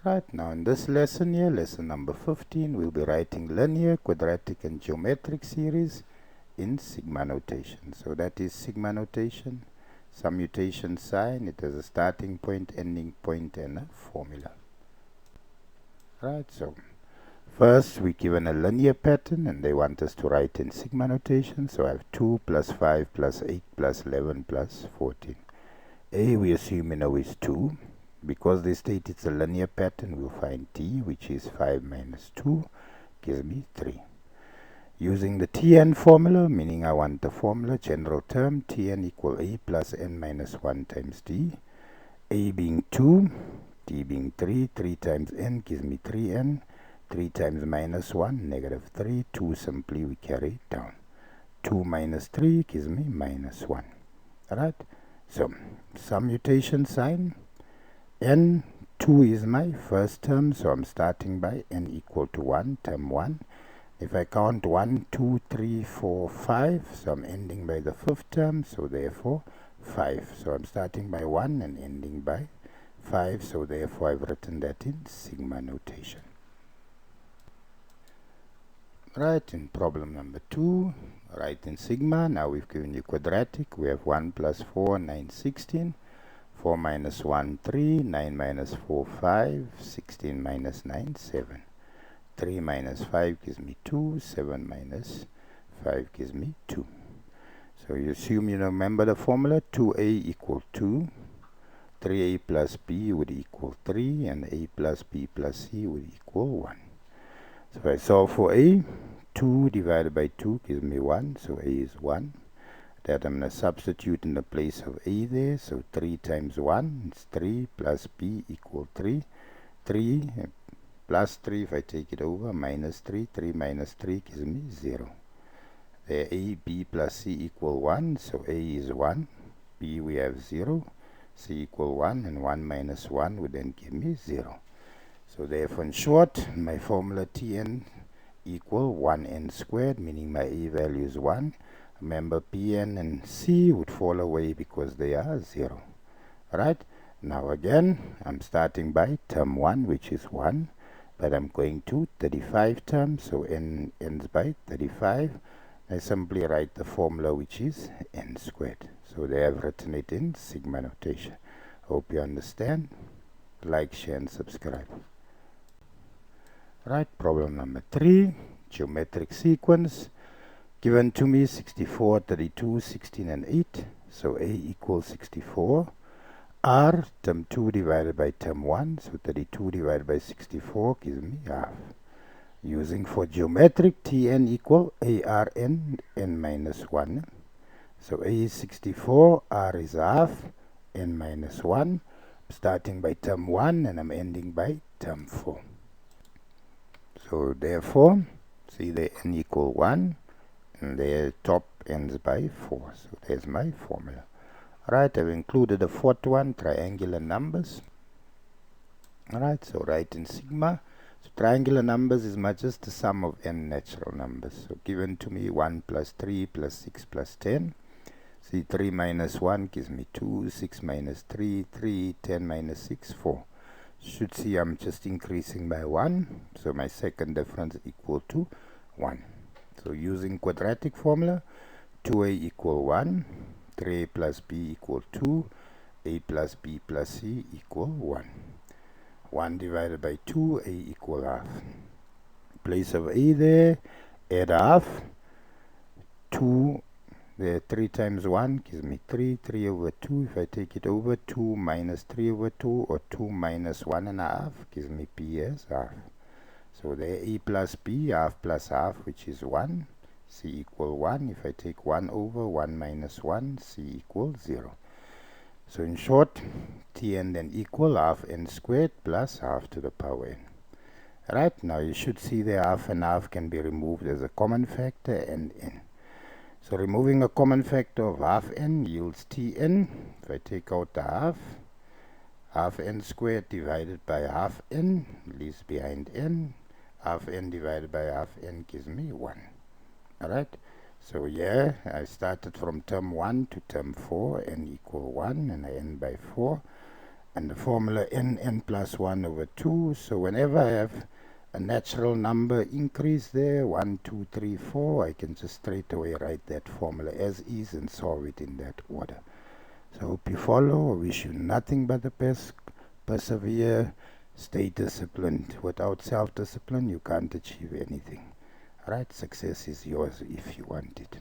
Right, now in this lesson here, lesson number 15, we'll be writing linear, quadratic and geometric series in sigma notation. So that is sigma notation, summation sign. It has a starting point, ending point and a formula. Right, so first we're given a linear pattern and they want us to write in sigma notation. So I have 2 plus 5 plus 8 plus 11 plus 14. A we assume we know is 2. Because they state it's a linear pattern, we'll find t, which is 5 minus 2, gives me 3. Using the Tn formula, meaning I want the formula, general term, Tn equal a plus n minus 1 times d. A being 2, t being 3, 3 times n gives me 3n. 3 times minus 1, negative 3. 2 simply we carry down. 2 minus 3 gives me minus 1. Alright, so summation sign. N, 2 is my first term, so I'm starting by n equal to 1, term 1. If I count 1, 2, 3, 4, 5, so I'm ending by the fifth term, so therefore 5. So I'm starting by 1 and ending by 5, so therefore I've written that in sigma notation. Right, in problem number 2, write in sigma. Now we've given you quadratic. We have 1 plus 4, 9, 16. 4 minus 1, 3, 9 minus 4, 5, 16 minus 9, 7. 3 minus 5 gives me 2, 7 minus 5 gives me 2. So you assume you remember the formula, 2a equal 2, 3a plus b would equal 3, and a plus b plus c would equal 1. So if I solve for a, 2 divided by 2 gives me 1, so a is 1. That I'm going to substitute in the place of a there, so 3 times 1 is 3 plus b equal 3. 3 plus 3, if I take it over, minus 3. 3 minus 3 gives me 0. There a, b plus c equal 1, so a is 1, b we have 0, c equal 1, and 1 minus 1 would then give me 0. So therefore, in short, my formula Tn equal 1n squared, meaning my a value is 1. Remember, Pn and C would fall away because they are 0. Alright, now again, I'm starting by term 1, which is 1, but I'm going to 35 terms, so n ends by 35. I simply write the formula, which is n squared. So they have written it in sigma notation. Hope you understand. Like, share, and subscribe. Right, problem number 3, geometric sequence. Given to me 64, 32, 16 and 8. So a equals 64. R, term 2 divided by term 1. So 32 divided by 64 gives me half. Using for geometric, Tn equal ARn, n minus 1. So a is 64, R is half, n minus 1. I'm starting by term 1 and I'm ending by term 4. So therefore, see the n equal 1. And the top ends by 4. So there's my formula. Alright, I've included the fourth one, triangular numbers. Alright, so write in sigma. So triangular numbers is just the sum of n natural numbers. So given to me 1 plus 3 plus 6 plus 10. See, 3 minus 1 gives me 2, 6 minus 3, 3, 10 minus 6, 4. Should see I'm just increasing by 1. So my second difference equal to 1. So using quadratic formula, 2a equal 1, 3a plus b equal 2, a plus b plus c equal 1. 1 divided by 2, a equal half. Place of a there, add half. 2, there 3 times 1 gives me 3, 3 over 2. If I take it over, 2 minus 3 over 2, or 2 minus 1 and a half gives me p as half. So there a plus b, half plus half, which is 1. C equal 1. If I take 1 over, 1 minus 1, c equals 0. So in short, Tn then equal half n squared plus half to the power n. Right, now you should see the half and half can be removed as a common factor and n. So removing a common factor of half n yields Tn. If I take out the half n squared divided by half n leaves behind n. Half n divided by half n gives me 1. Alright, so yeah, I started from term 1 to term 4, n equal 1, and I end by 4. and the formula n plus 1 over 2. So whenever I have a natural number increase there, 1, 2, 3, 4, I can just straight away write that formula as is and solve it in that order. So hope you follow. I wish you nothing but the best. Persevere, stay disciplined. Without self-discipline, you can't achieve anything. Alright, success is yours if you want it.